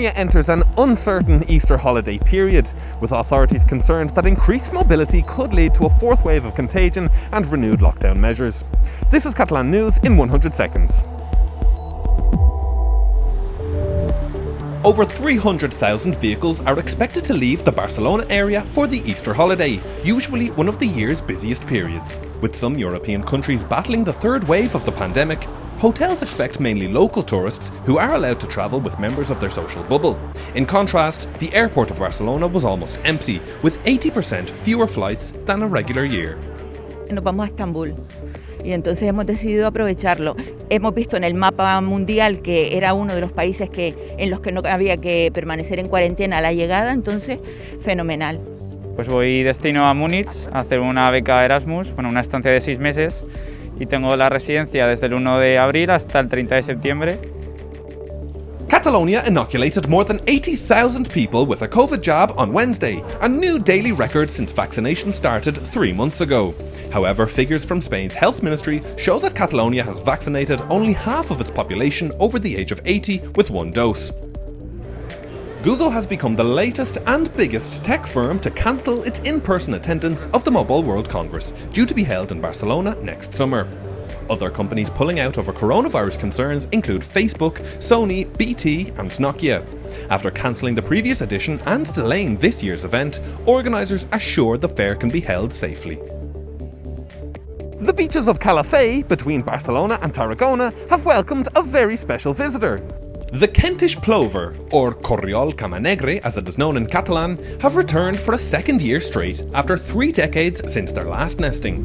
Catalonia enters an uncertain Easter holiday period, with authorities concerned that increased mobility could lead to a fourth wave of contagion and renewed lockdown measures. This is Catalan News in 100 seconds. Over 300,000 vehicles are expected to leave the Barcelona area for the Easter holiday, usually one of the year's busiest periods. With some European countries battling the third wave of the pandemic, hotels expect mainly local tourists who are allowed to travel with members of their social bubble. In contrast, the airport of Barcelona was almost empty, with 80% fewer flights than a regular year. Nos vamos a Estambul. Y entonces hemos decidido aprovecharlo. Hemos visto en el mapa mundial que era uno de los países en los que no había que permanecer en cuarentena a la llegada, entonces fenomenal. Pues voy destino a Múnich a hacer una beca Erasmus, una estancia de 6 meses, y tengo la residencia desde el 1 de abril hasta el 30 de septiembre. Catalonia inoculated more than 80,000 people with a COVID jab on Wednesday, a new daily record since vaccination started 3 months ago. However, figures from Spain's health ministry show that Catalonia has vaccinated only half of its population over the age of 80 with 1 dose. Google has become the latest and biggest tech firm to cancel its in-person attendance of the Mobile World Congress, due to be held in Barcelona next summer. Other companies pulling out over coronavirus concerns include Facebook, Sony, BT and Nokia. After cancelling the previous edition and delaying this year's event, organisers assure the fair can be held safely. The beaches of Calafell, between Barcelona and Tarragona, have welcomed a very special visitor. The Kentish plover, or corriol camanegre as it is known in Catalan, have returned for a second year straight after 3 decades since their last nesting.